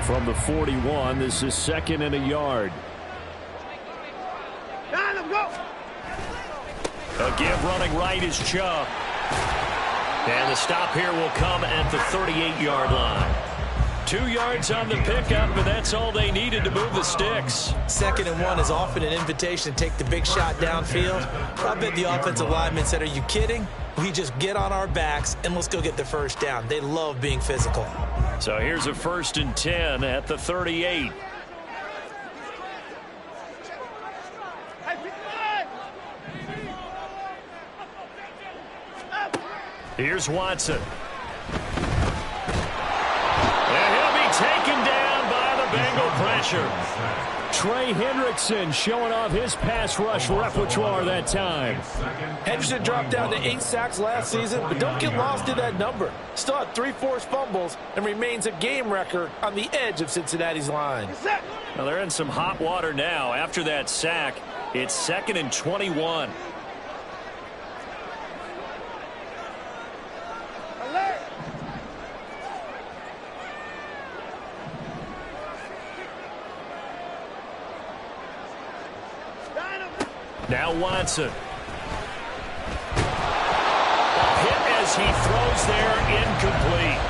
from the 41. This is 2nd and a yard. A give running right is Chubb. And the stop here will come at the 38-yard line. 2 yards on the pickup, but that's all they needed to move the sticks. 2nd and 1 is often an invitation to take the big shot downfield. I bet the offensive lineman said, are you kidding? We just get on our backs and let's go get the first down. They love being physical. So here's a 1st and 10 at the 38. Here's Watson. And he'll be taken down by the Bengal pressure. Trey Hendrickson showing off his pass rush repertoire that time. Henderson dropped down to 8 sacks last season, but don't get lost in that number. Still had 3 forced fumbles and remains a game wrecker on the edge of Cincinnati's line. Well, they're in some hot water now. After that sack, it's 2nd and 21. Now Watson. Hit as he throws there, incomplete.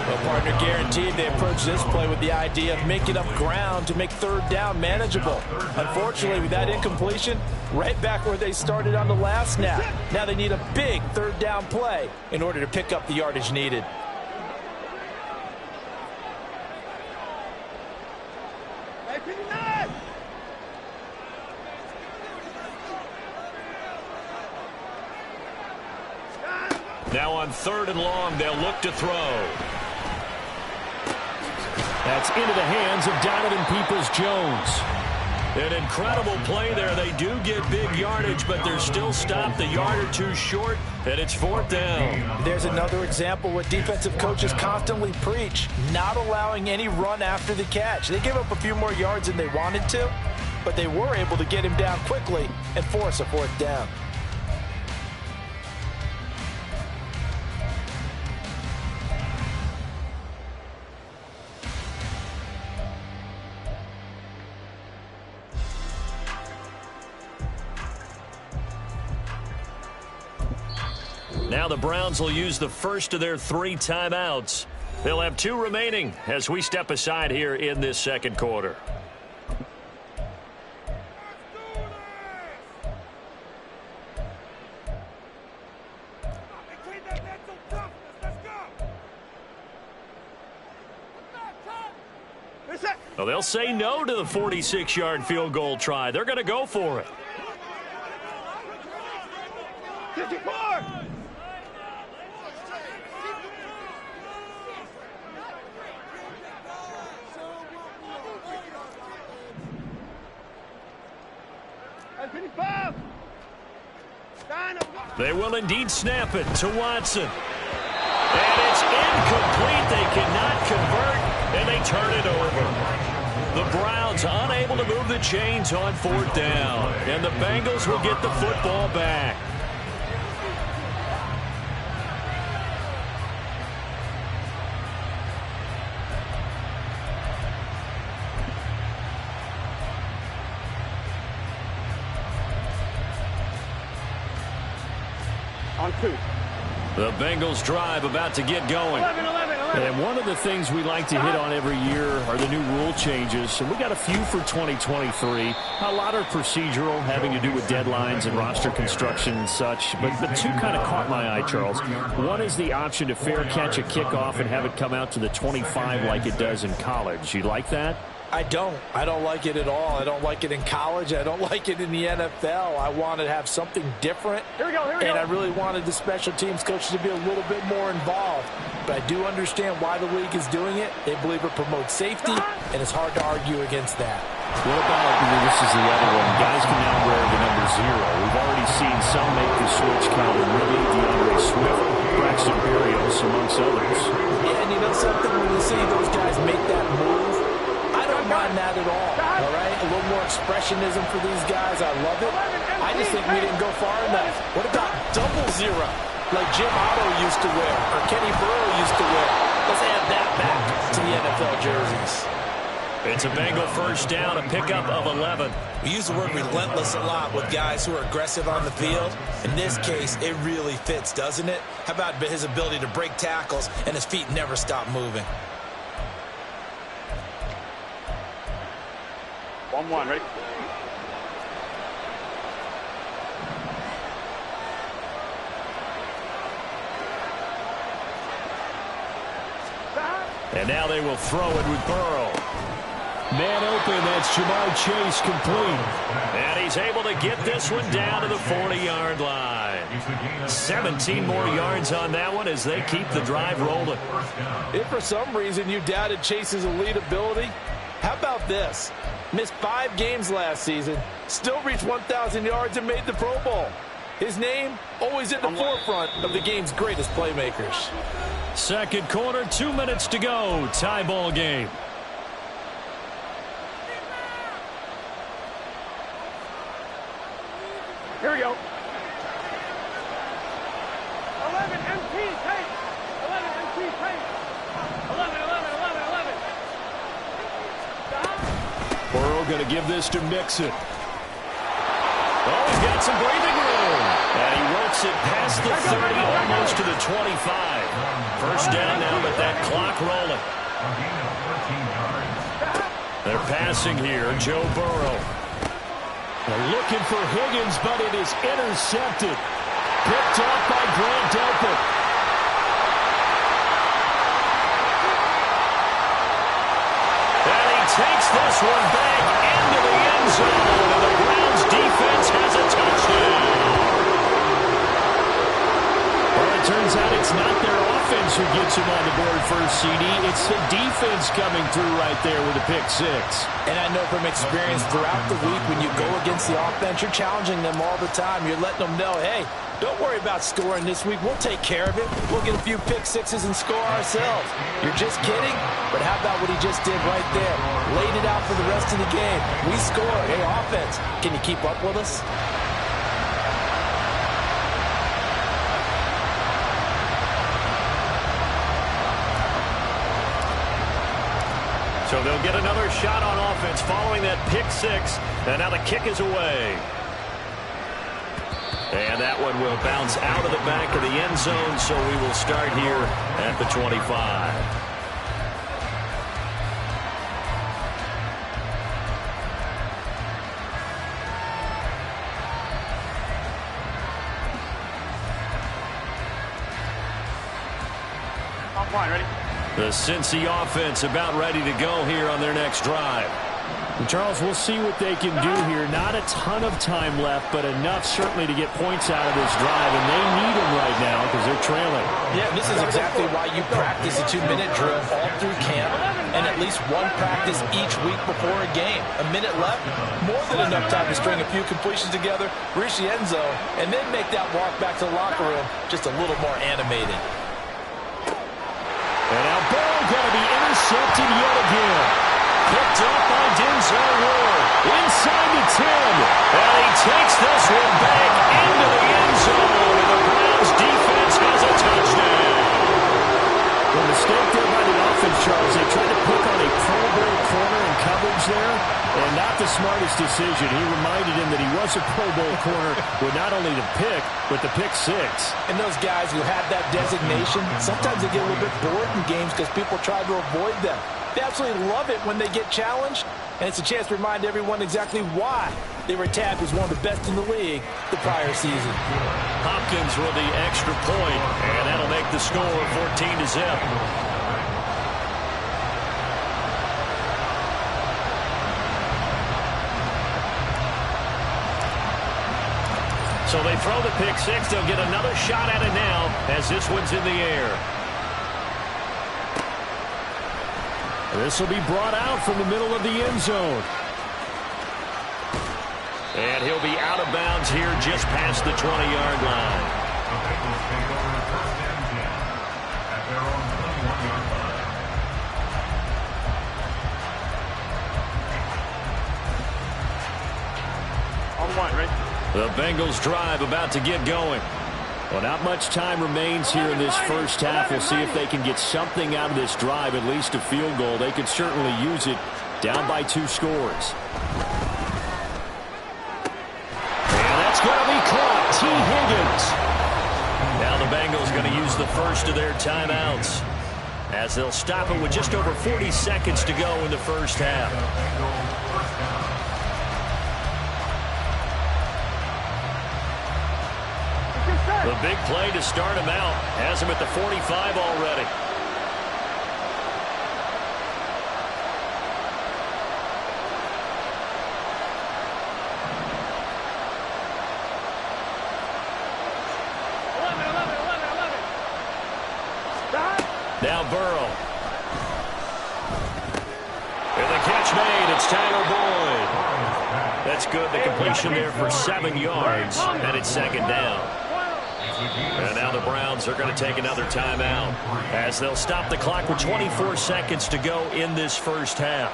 Well, partner, guaranteed they approach this play with the idea of making up ground to make 3rd down manageable. Unfortunately, with that incompletion, right back where they started on the last snap. Now they need a big 3rd down play in order to pick up the yardage needed. Now on 3rd and long, they'll look to throw. That's into the hands of Donovan Peoples-Jones. An incredible play there. They do get big yardage, but they're still stopped a yard or two short, and it's 4th down. There's another example what defensive coaches constantly preach, not allowing any run after the catch. They gave up a few more yards than they wanted to, but they were able to get him down quickly and force a 4th down. Now the Browns will use the first of their 3 timeouts. They'll have 2 remaining as we step aside here in this 2nd quarter. Well, they'll say no to the 46-yard field goal try. They're going to go for it. 54! They will indeed snap it to Watson. And it's incomplete. They cannot convert, and they turn it over. The Browns unable to move the chains on 4th down, and the Bengals will get the football back. On 2. The Bengals drive about to get going. 11. And one of the things we like to hit on every year are the new rule changes. And we got a few for 2023. A lot are procedural, having to do with deadlines and roster construction and such. But 2 kind of caught my eye, Charles. One is the option to fair catch a kickoff and have it come out to the 25 like it does in college. You like that? I don't like it at all. I don't like it in college. I don't like it in the NFL. I want to have something different. Here we go. And I really wanted the special teams coaches to be a little bit more involved. But I do understand why the league is doing it. They believe it promotes safety, and it's hard to argue against that. What about, this is the other one, guys can now wear the number 0. We've already seen some make the switch, Calvin Ridley, DeAndre Swift, Braxton Berrios, amongst others. Yeah, and you know something, when you see those guys make that move, I don't mind that at all right? A little more expressionism for these guys. I love it. I just think we didn't go far enough. What about double 0, like Jim Otto used to wear or Kenny Burrow used to wear? Let's add that back. to the NFL jerseys. It's a Bengal first down, a pickup of 11. We use the word relentless a lot with guys who are aggressive on the field. In this case, it really fits, doesn't it? How about his ability to break tackles and his feet never stop moving? 1-1, ready? And now they will throw it with Burrow. Man open, that's Jamar Chase complete. And he's able to get this one down to the 40-yard line. 17 more yards on that one as they keep the drive rolling. If for some reason you doubted Chase's elite ability, how about this? Missed 5 games last season, still reached 1,000 yards and made the Pro Bowl. His name always at the forefront of the game's greatest playmakers. Second quarter, 2 minutes to go. Tie ball game. Here we go. 11 MT tape. 11 MT tape. 11, 11, 11, 11. Burrow going to give this to Mixon. Oh, he's got some breathing room. And he works it past the 30, almost to the 25. First down now, but that clock rolling. They're passing here, Joe Burrow. They're looking for Higgins, but it is intercepted. Picked up by Grant Delpit. And he takes this one back into the end zone. And the Browns defense has a touchdown. Well, it turns out it's not their offense who gets him on the board first, CD. It's the defense coming through right there with a pick six. And I know from experience throughout the week when you go against the offense, you're challenging them all the time. You're letting them know, hey, don't worry about scoring this week. We'll take care of it. We'll get a few pick sixes and score ourselves. You're just kidding? But how about what he just did right there? Laid it out for the rest of the game. We scored. Hey, offense, can you keep up with us? So they'll get another shot on offense following that pick six. And now the kick is away. And that one will bounce out of the back of the end zone, so we will start here at the 25. Ready? The Cincy offense about ready to go here on their next drive. And Charles, we'll see what they can do here. Not a ton of time left, but enough certainly to get points out of this drive, and they need them right now because they're trailing. Yeah, this is exactly why you practice a 2-minute drill all through camp and at least one practice each week before a game. A minute left, more than enough time to string a few completions together, reach the end zone, and then make that walk back to the locker room just a little more animated. And now Burrow going to be intercepted yet again. Picked up by Denzel Ward. Inside the 10. And he takes this one back into the end zone. And the Browns defense has a touchdown. The mistake there by the offense, Charles. They tried to pick on a Pro Bowl corner in coverage there. And not the smartest decision. He reminded him that he was a Pro Bowl corner with not only the pick, but the pick six. And those guys who have that designation, sometimes they get a little bit bored in games because people try to avoid them. They absolutely love it when they get challenged, and it's a chance to remind everyone exactly why they were tabbed as one of the best in the league the prior season. Hopkins with the extra point, and that'll make the score 14-0. So they throw the pick six. They'll get another shot at it now as this one's in the air. This will be brought out from the middle of the end zone. And he'll be out of bounds here just past the 20-yard line. On one, ready? The Bengals drive about to get going. Well, not much time remains here in this first half. We'll see if they can get something out of this drive, at least a field goal. They could certainly use it, down by 2 scores. And that's going to be caught. T. Higgins. Now the Bengals going to use the first of their timeouts, as they'll stop it with just over 40 seconds to go in the first half. The big play to start him out has him at the 45 already. Now Burrow. And the catch made. It's Tyler Boyd. That's good. The completion there for 7 yards. And it's second down. And now the Browns are going to take another timeout, as they'll stop the clock with 24 seconds to go in this first half.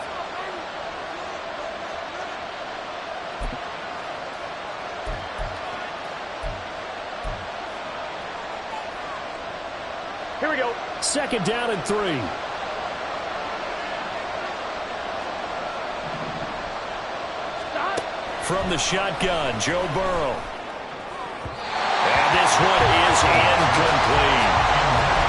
Here we go. Second down and 3. From the shotgun, Joe Burrow. And this one is incomplete.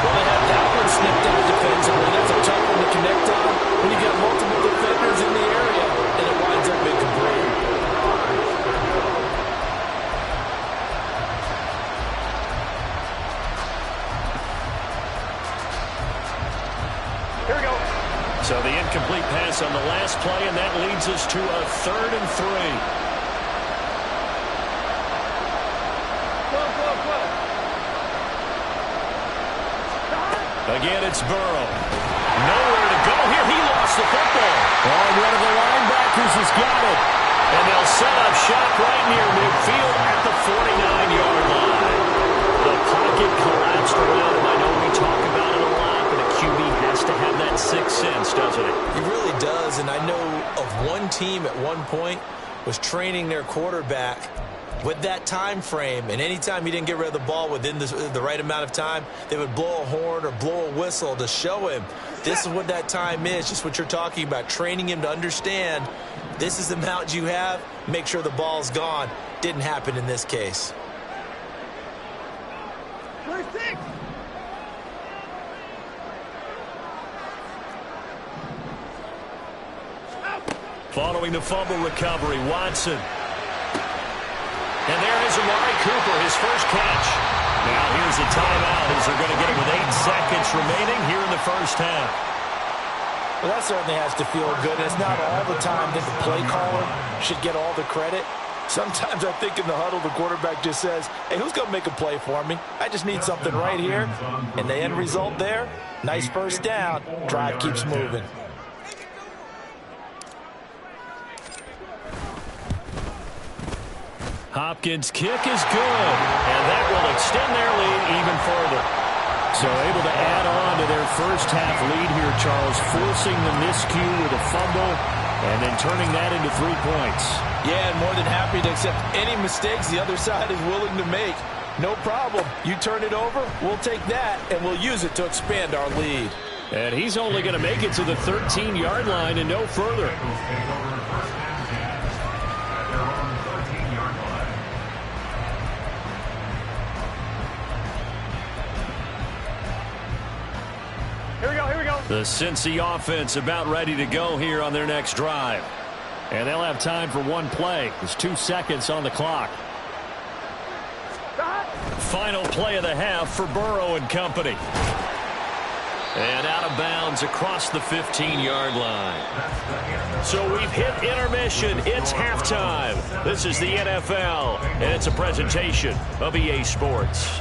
Well, they have that one snipped out defensively. That's a tough one to connect on when you got multiple defenders in the area, and it winds up incomplete. Here we go. So the incomplete pass on the last play, and that leads us to a 3rd and 3. Again, it's Burrow. Nowhere to go here. He lost the football. Oh, one of the linebackers has got it. And they'll set up shop right near midfield at the 49-yard line. The pocket collapsed around him. I know we talk about it a lot, but a QB has to have that sixth sense, doesn't it? He really does, and I know of one team at one point was training their quarterback with that time frame, and anytime he didn't get rid of the ball within the right amount of time, they would blow a horn or blow a whistle to show him this is what that time is, just what you're talking about, training him to understand this is the amount you have, make sure the ball's gone. Didn't happen in this case. Following the fumble recovery, Watson. And there is Amari Cooper, his first catch. Now here's a timeout as they're going to get it with 8 seconds remaining here in the first half. Well, that certainly has to feel good. It's not all the time that the play caller should get all the credit. Sometimes I think in the huddle, the quarterback just says, hey, who's going to make a play for me? I just need something right here. And the end result there, nice first down. Drive keeps moving. Hopkins' kick is good, and that will extend their lead even further. So able to add on to their first half lead here, Charles, forcing the miscue with a fumble and then turning that into 3 points. Yeah, and more than happy to accept any mistakes the other side is willing to make. No problem. You turn it over, we'll take that, and we'll use it to expand our lead. And he's only going to make it to the 13-yard line and no further. The Cincy offense about ready to go here on their next drive. And they'll have time for one play. There's 2 seconds on the clock. Final play of the half for Burrow and company. And out of bounds across the 15-yard line. So we've hit intermission. It's halftime. This is the NFL, and it's a presentation of EA Sports.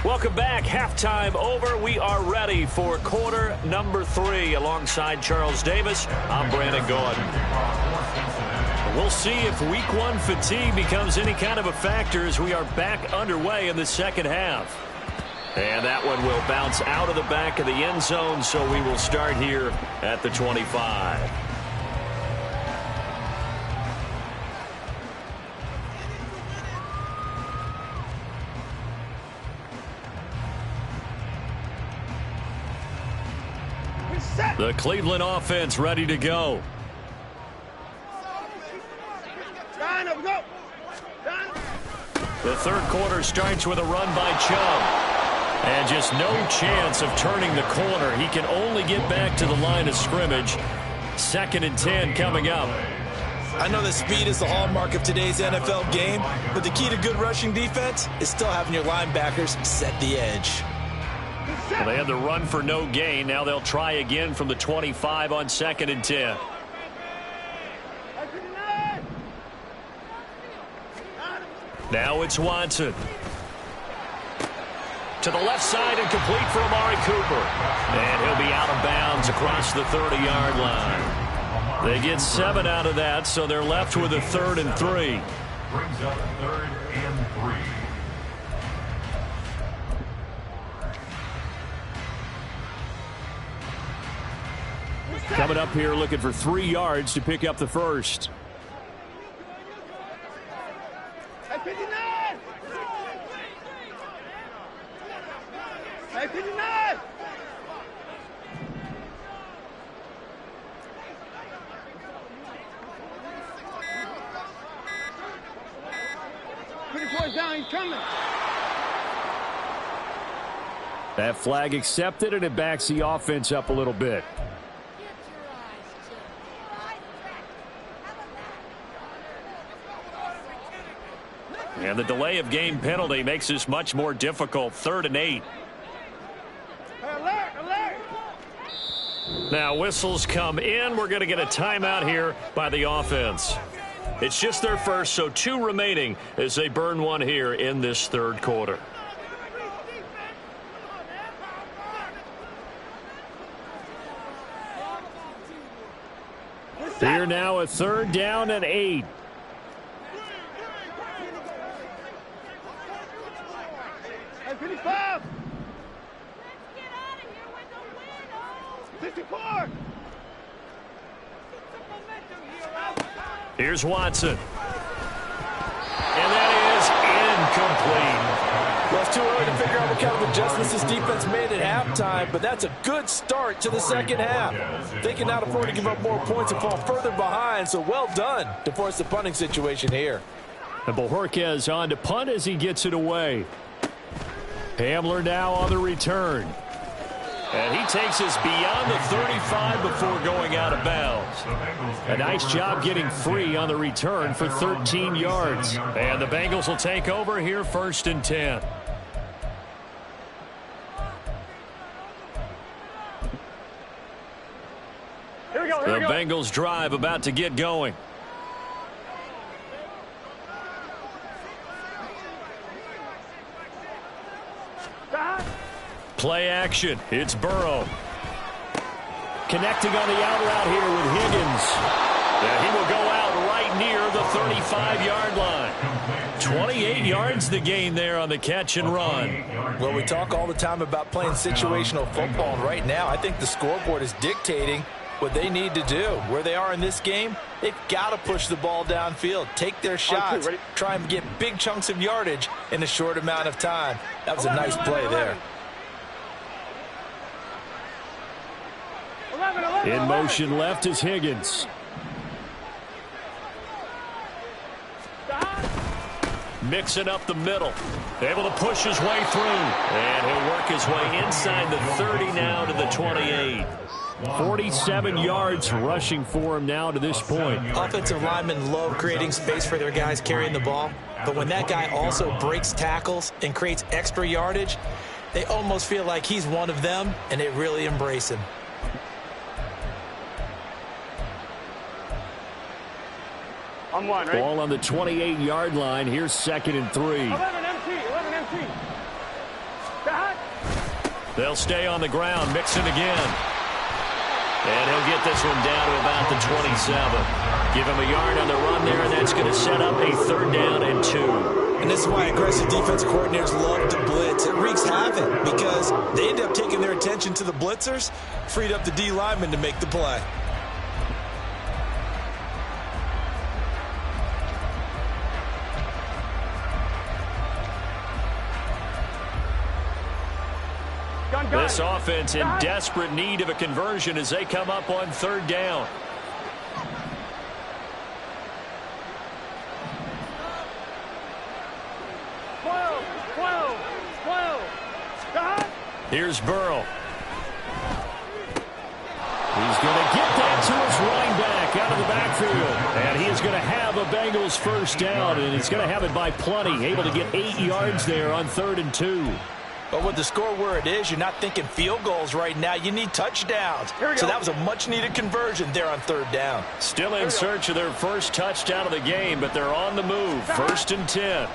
Welcome back. Halftime over. We are ready for quarter number 3. Alongside Charles Davis, I'm Brandon Gordon. We'll see if week one fatigue becomes any kind of a factor as we are back underway in the second half. And that one will bounce out of the back of the end zone, so we will start here at the 25. The Cleveland offense ready to go. The third quarter starts with a run by Chubb. And just no chance of turning the corner. He can only get back to the line of scrimmage. 2nd and 10 coming up. I know that speed is the hallmark of today's NFL game, but the key to good rushing defense is still having your linebackers set the edge. Well, they had the run for no gain. Now they'll try again from the 25 on 2nd and 10. Now it's Watson. To the left side and complete for Amari Cooper. And he'll be out of bounds across the 30-yard line. They get 7 out of that, so they're left with a 3rd and 3. Brings up 3rd and 3. Coming up here looking for 3 yards to pick up the first. That flag accepted, and it backs the offense up a little bit. And the delay of game penalty makes this much more difficult. 3rd and 8. Alert, alert. Now whistles come in. We're going to get a timeout here by the offense. It's just their first, so 2 remaining as they burn one here in this 3rd quarter. Here now a 3rd down and 8. Here's Watson. And that is incomplete. Well, it's too early to figure out what kind of adjustments this defense made at halftime, but that's a good start to the second half. They can not afford to give up more points and fall further behind, so well done to force the punting situation here. And Bojorquez on to punt as he gets it away. Hamler now on the return. And he takes us beyond the 35 before going out of bounds. A nice job getting free on the return for 13 yards. And the Bengals will take over here 1st and 10. Here we go, The Bengals drive about to get going. Play action. It's Burrow. Connecting on the out route here with Higgins. And he will go out right near the 35-yard line. 28 yards the gain there on the catch and run. Well, we talk all the time about playing situational football, and right now I think the scoreboard is dictating what they need to do. Where they are in this game, they've got to push the ball downfield, take their shots, try and get big chunks of yardage in a short amount of time. That was a nice play there. In motion left is Higgins. Mixing up the middle. Able to push his way through. And he'll work his way inside the 30 now to the 28. 47 yards rushing for him now to this point. Offensive linemen love creating space for their guys carrying the ball. But when that guy also breaks tackles and creates extra yardage, they almost feel like he's one of them, and they really embrace him. On one, right? Ball on the 28-yard line. Here's 2nd and 3. 11 empty. They'll stay on the ground, mixing again. And he'll get this one down to about the 27. Give him a yard on the run there, and that's going to set up a 3rd down and 2. And this is why aggressive defensive coordinators love to blitz. It wreaks havoc because they end up taking their attention to the blitzers, freed up the D lineman to make the play. This offense in desperate need of a conversion as they come up on 3rd down. Here's Burrow. He's going to get that to his running back out of the backfield. And he is going to have a Bengals 1st down, and he's going to have it by plenty. Able to get 8 yards there on 3rd and 2. But with the score where it is, you're not thinking field goals right now. You need touchdowns. So that was a much-needed conversion there on 3rd down. Still in search of their first touchdown of the game, but they're on the move. 1st and 10.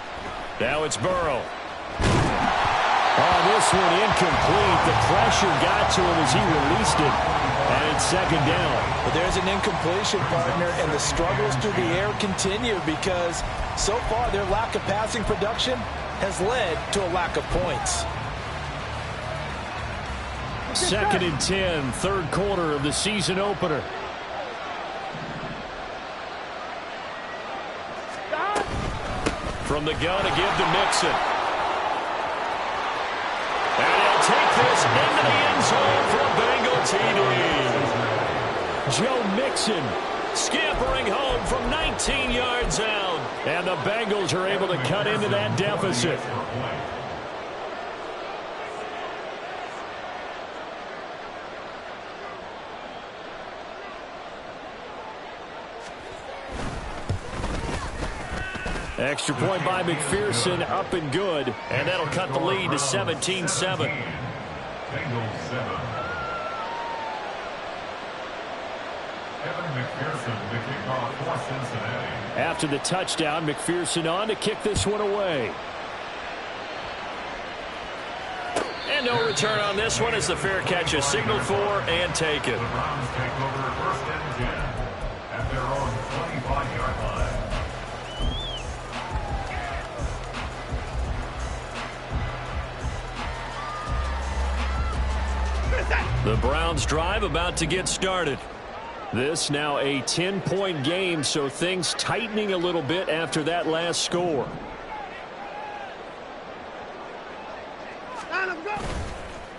Now it's Burrow. Oh, this one incomplete. The pressure got to him as he released it. And it's 2nd down. But there's an incompletion, partner, and the struggles through the air continue because so far their lack of passing production has led to a lack of points. 2nd and 10, 3rd quarter of the season opener. From the gun to give to Mixon. And he'll take this into the end zone for a Bengal TD. Joe Mixon scampering home from 19 yards out. And the Bengals are able to cut into that deficit. Extra point by McPherson, up and good. And that'll cut the lead to 17-7. Bengals 7. Kevin McPherson, the kickoff for Cincinnati. After the touchdown, McPherson on to kick this one away. And no return on this one as the fair catch is signaled for and taken. The Browns take over 1st and 10 at their own 25-yard line. The Browns drive about to get started. This now a 10-point game, so things tightening a little bit after that last score.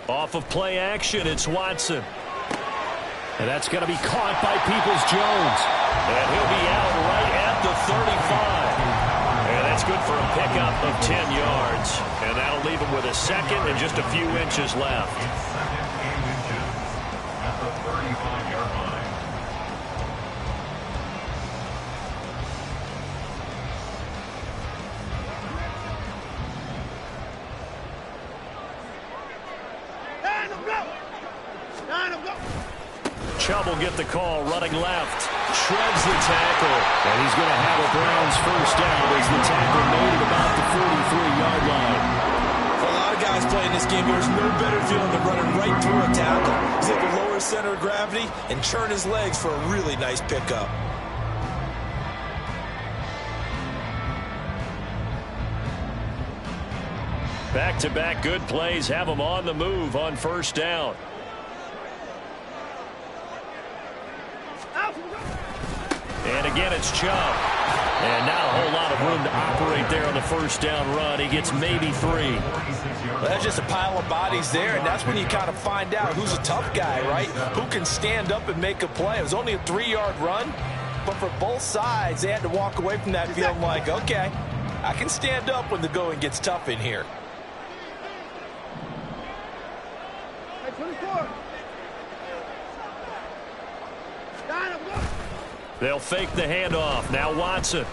Off of play action, it's Watson. And that's going to be caught by Peoples-Jones. And he'll be out right at the 35. And that's good for a pickup of 10 yards. And that'll leave him with a 2nd and just a few inches left. 2nd and inches at the 35-yard line. Chubb will get the call, running left. Shreds the tackle. And he's going to have a Browns 1st down as the tackle made at about the 43-yard line. For a lot of guys playing this game, there's no better feeling than running right through a tackle. He's able to lower his center of gravity and churn his legs for a really nice pickup. Back-to-back good plays have him on the move on 1st down. And again, it's Chubb. And not a whole lot of room to operate there on the 1st down run. He gets maybe 3. Well, that's just a pile of bodies there, and that's when you kind of find out who's a tough guy, right? Who can stand up and make a play. It was only a 3-yard run, but for both sides, they had to walk away from that feeling like, okay, I can stand up when the going gets tough in here. They'll fake the handoff. Now Watson.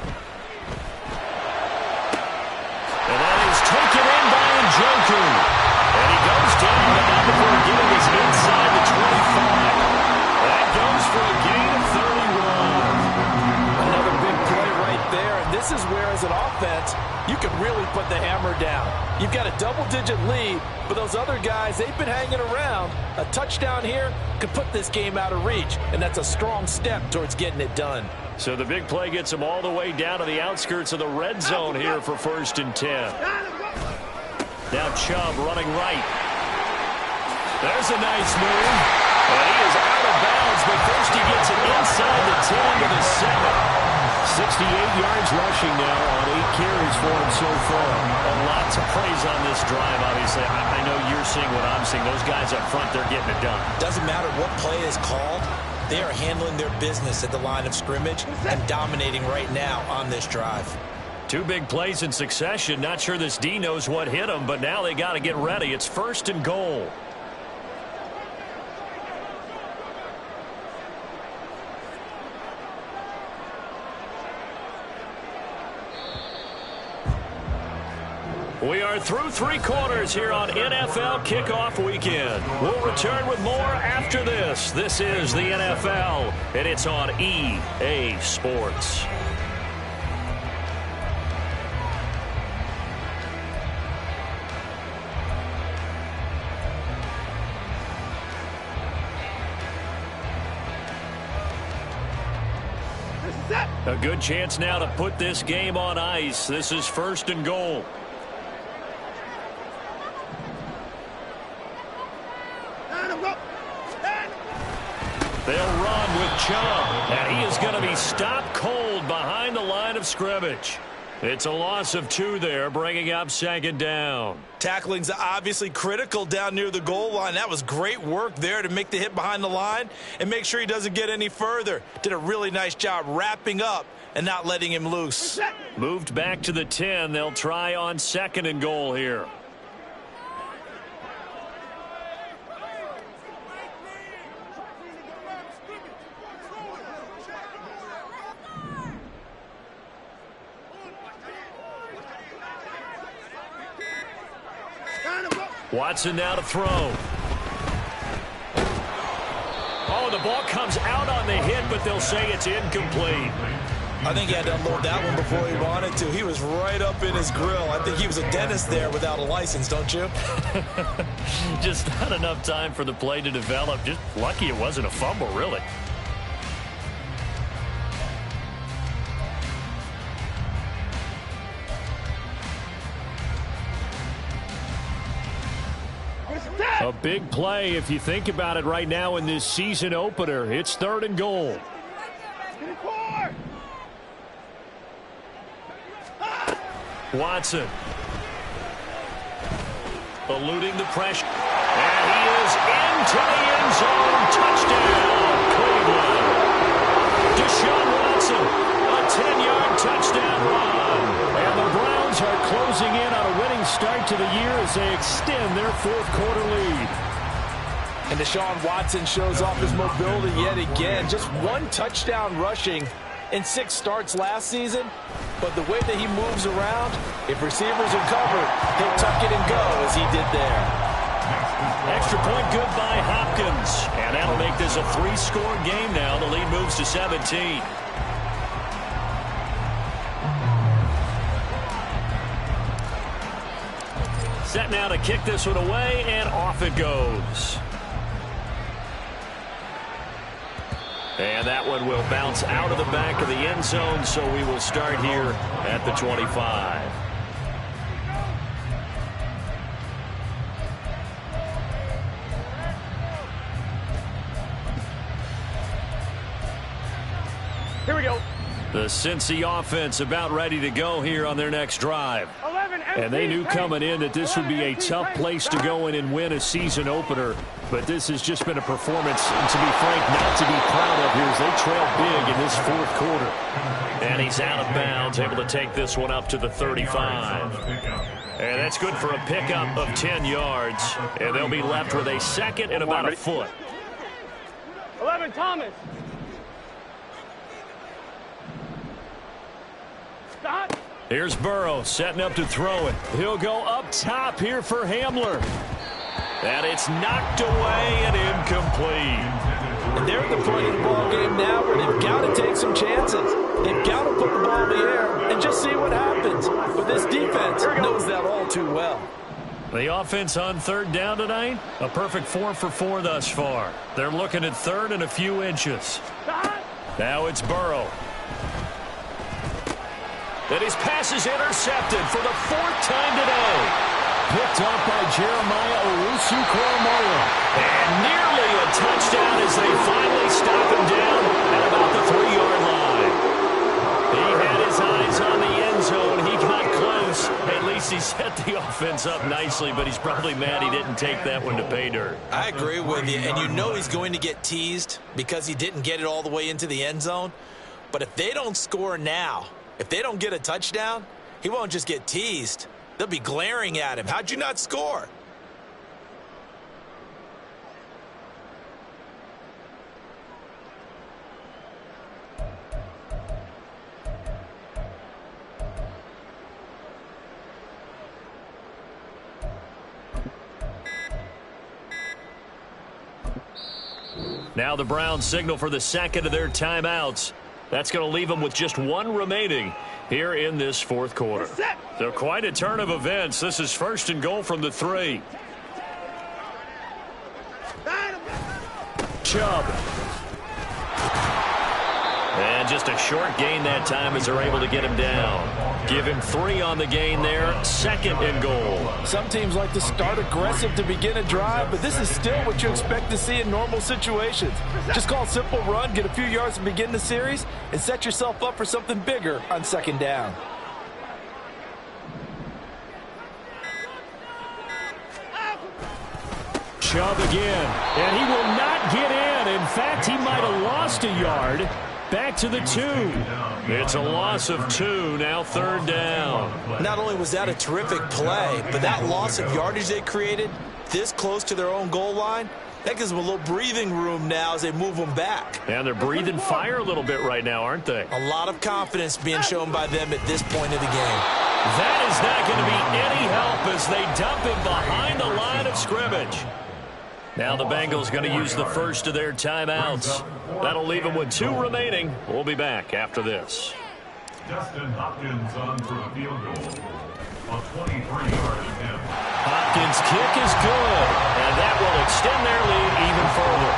And that is taken in by Njoku. And he goes down, but not before getting his inside the 25. That goes for a gain of 31. Another big play right there. And this is where, as an offense, you can really put the hammer down. You've got a double-digit lead, but those other guys, they've been hanging around. A touchdown here could put this game out of reach, and that's a strong step towards getting it done. So the big play gets them all the way down to the outskirts of the red zone here for 1st and 10. Now Chubb running right. There's a nice move. And he is out of bounds, but first he gets it inside the 10 to the 7. 68 yards rushing now on 8 carries for him so far. A lot to praise on this drive, obviously. I know you're seeing what I'm seeing. Those guys up front, they're getting it done. Doesn't matter what play is called. They are handling their business at the line of scrimmage and dominating right now on this drive. 2 big plays in succession. Not sure this D knows what hit him, but now they got to get ready. It's 1st and goal. We are through 3 quarters here on NFL Kickoff Weekend. We'll return with more after this. This is the NFL, and it's on EA Sports. A good chance now to put this game on ice. This is 1st and goal. They'll run with Chubb, and he is going to be stopped cold behind the line of scrimmage. It's a loss of 2 there, bringing up 2nd down. Tackling's obviously critical down near the goal line. That was great work there to make the hit behind the line and make sure he doesn't get any further. Did a really nice job wrapping up and not letting him loose. Moved back to the 10. They'll try on 2nd and goal here. Watson now to throw. Oh, the ball comes out on the hit, but they'll say it's incomplete. I think he had to unload that one before he wanted to. He was right up in his grill. I think he was a dentist there without a license, don't you? Just not enough time for the play to develop. Just lucky it wasn't a fumble, really. A big play if you think about it right now in this season opener. It's 3rd and goal. Watson. Eluding the pressure. And he is into the end zone. Touchdown, Cleveland. Deshaun Watson, a 10-yard touchdown run. And the Browns are closing in on a winning start to the year as they extend their 4th quarter lead. And Deshaun Watson shows off his mobility yet again. Just 1 touchdown rushing in 6 starts last season. But the way that he moves around, if receivers are covered, he'll tuck it and go as he did there. Extra point good by Hopkins. And that'll make this a 3-score game now. The lead moves to 17. Set now to kick this one away, and off it goes. And that one will bounce out of the back of the end zone, so we will start here at the 25. Here we go. The Cincy offense about ready to go here on their next drive. And they knew coming in that this would be a tough place to go in and win a season opener. But this has just been a performance, to be frank, not to be proud of here as they trail big in this 4th quarter. And he's out of bounds, able to take this one up to the 35. And that's good for a pickup of 10 yards. And they'll be left with a 2nd and about a foot. 11, Thomas. Stop. Here's Burrow setting up to throw it. He'll go up top here for Hamler. And it's knocked away and incomplete. And they're at the point of the ball game now where they've got to take some chances. They've got to put the ball in the air and just see what happens. But this defense knows that all too well. The offense on third down tonight, a perfect 4 for 4 thus far. They're looking at third and a few inches. Now it's Burrow. And his pass is intercepted for the 4th time today. Picked up by Jeremiah Owusu-Koramoah. And nearly a touchdown as they finally stop him down at about the 3-yard line. He had his eyes on the end zone. He got close. At least he set the offense up nicely, but he's probably mad he didn't take that one to pay dirt. I agree with you, and you know he's going to get teased because he didn't get it all the way into the end zone. But if they don't score now, if they don't get a touchdown, he won't just get teased. They'll be glaring at him. How'd you not score? Now the Browns signal for the second of their timeouts. That's going to leave them with just 1 remaining here in this 4th quarter. So quite a turn of events. This is 1st and goal from the 3. Chubb. And just a short gain that time as they're able to get him down. Give him 3 on the gain there. 2nd and goal. Some teams like to start aggressive to begin a drive, but this is still what you expect to see in normal situations. Just call a simple run, get a few yards to begin the series, and set yourself up for something bigger on 2nd down. Chubb again, and he will not get in. In fact, he might have lost a yard. Back to the 2. It's a loss of 2, now 3rd down. Not only was that a terrific play, but that loss of yardage they created this close to their own goal line, that gives them a little breathing room now as they move them back. And they're breathing fire a little bit right now, aren't they? A lot of confidence being shown by them at this point of the game. That is not going to be any help as they dump him behind the line of scrimmage. Now the Bengals going to use the first of their timeouts. That'll leave them with 2 remaining. We'll be back after this. Justin Hopkins on for a field goal. A 23-yard attempt. Hopkins' kick is good, and that will extend their lead even further.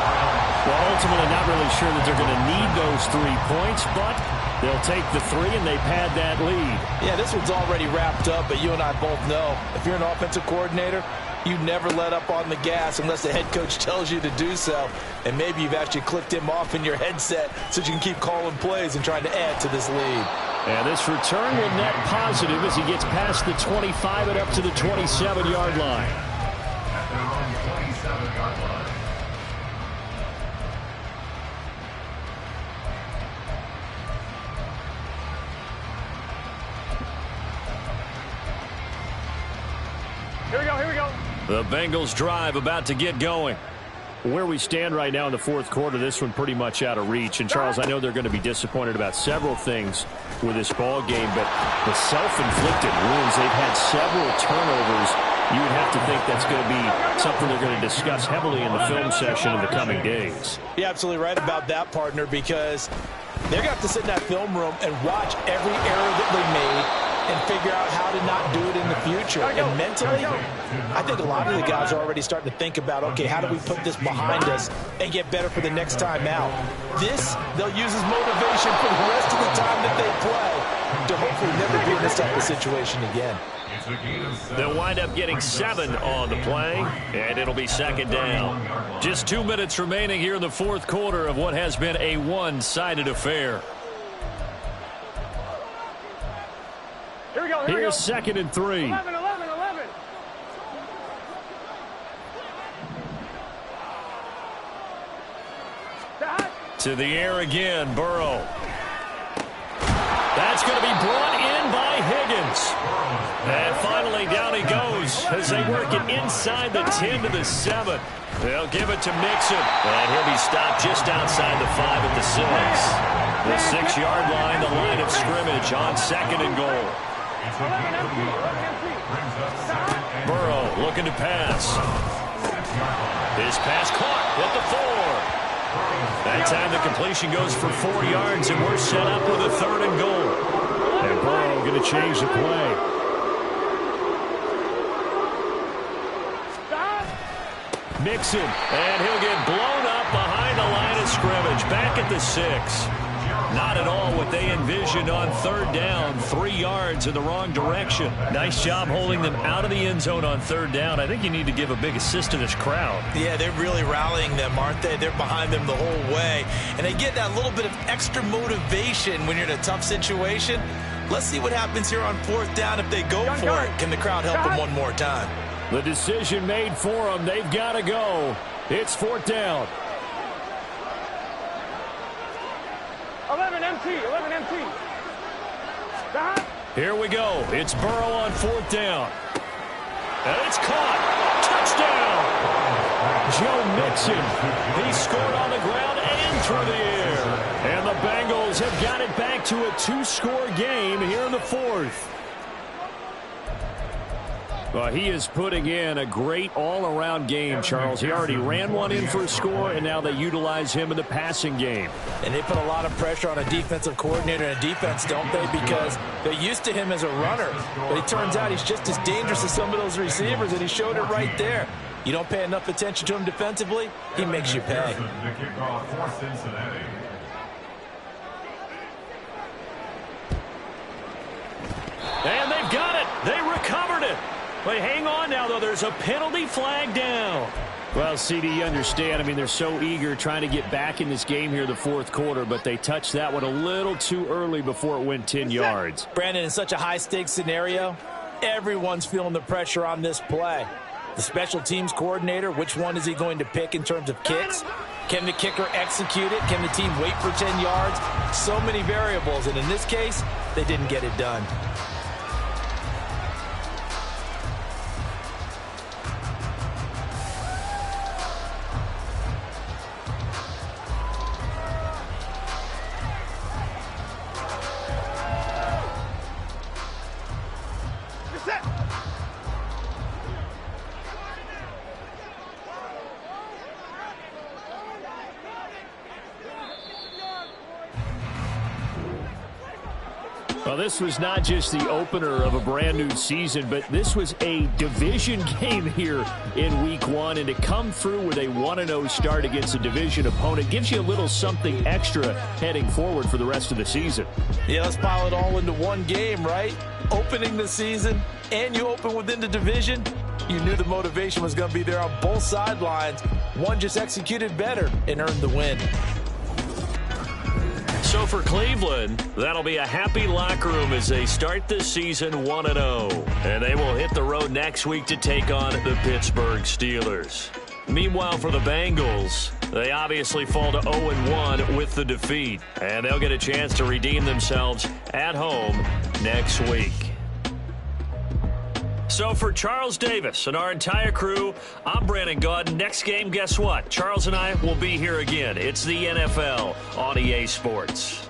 Well, ultimately not really sure that they're going to need those 3 points, but they'll take the 3 and they pad that lead. Yeah, this one's already wrapped up, but you and I both know if you're an offensive coordinator, you never let up on the gas unless the head coach tells you to do so. And maybe you've actually clicked him off in your headset so you can keep calling plays and trying to add to this lead. And this return will net positive as he gets past the 25 and up to the 27-yard line. At their own 27-yard line. Here we go, here we go. The Bengals drive about to get going. Where we stand right now in the 4th quarter, this one pretty much out of reach. And, Charles, I know they're going to be disappointed about several things with this ball game, but the self-inflicted wounds, they've had several turnovers. You would have to think that's going to be something they're going to discuss heavily in the film session in the coming days. You're absolutely right about that, partner, because they're going to have to sit in that film room and watch every error that they made and figure out how to not do it in the future. And mentally, I think a lot of the guys are already starting to think about, okay, how do we put this behind us and get better for the next time out? This, they'll use as motivation for the rest of the time that they play to hopefully never be in this type of situation again. They'll wind up getting 7 on the play, and it'll be 2nd down. Just 2 minutes remaining here in the 4th quarter of what has been a one-sided affair. Here we go, here we go. Here's 2nd and 3. 11, 11, 11. To the air again, Burrow. That's going to be brought in by Higgins. And finally, down he goes as they work it inside the 10 to the 7. They'll give it to Mixon. And he'll be stopped just outside the 5 at the 6. The 6-yard line, the line of scrimmage on 2nd and goal. Burrow looking to pass. His pass caught at the 4. That time the completion goes for 4 yards, and we're set up with a 3rd and goal. And Burrow going to change the play. Mixon, and he'll get blown up behind the line of scrimmage. Back at the 6. Not at all what they envisioned on third down. 3 yards in the wrong direction. Nice job holding them out of the end zone on third down. I think you need to give a big assist to this crowd. Yeah, they're really rallying them, aren't they? They're behind them the whole way. And they get that little bit of extra motivation when you're in a tough situation. Let's see what happens here on fourth down if they go for it. Can the crowd help them one more time? The decision made for them. They've got to go. It's fourth down. 11 MT. Here we go. It's Burrow on fourth down. And it's caught. Touchdown. Joe Mixon. He scored on the ground and through the air. And the Bengals have got it back to a 2-score game here in the fourth. Well, he is putting in a great all-around game, Charles. He already ran one in for a score, and now they utilize him in the passing game. And they put a lot of pressure on a defensive coordinator and a defense, don't they? Because they're used to him as a runner. But it turns out he's just as dangerous as some of those receivers, and he showed it right there. You don't pay enough attention to him defensively, he makes you pay. The kickoff for Cincinnati. And they've got it. They recovered it. But hang on now, though. There's a penalty flag down. Well, CD, you understand. I mean, they're so eager trying to get back in this game here the fourth quarter, but they touched that one a little too early before it went 10 yards. Brandon, in such a high-stakes scenario, everyone's feeling the pressure on this play. The special teams coordinator, which one is he going to pick in terms of kicks? Can the kicker execute it? Can the team wait for 10 yards? So many variables, and in this case, they didn't get it done. Well, this was not just the opener of a brand new season, but this was a division game here in week 1. And to come through with a 1-0 start against a division opponent gives you a little something extra heading forward for the rest of the season. Yeah, let's pile it all into one game, right? Opening the season, and you open within the division. You knew the motivation was going to be there on both sidelines. One just executed better and earned the win. So for Cleveland, that'll be a happy locker room as they start this season 1-0. And they will hit the road next week to take on the Pittsburgh Steelers. Meanwhile, for the Bengals, they obviously fall to 0-1 with the defeat. And they'll get a chance to redeem themselves at home next week. So for Charles Davis and our entire crew, I'm Brandon Gaudin. Next game, guess what? Charles and I will be here again. It's the NFL on EA Sports.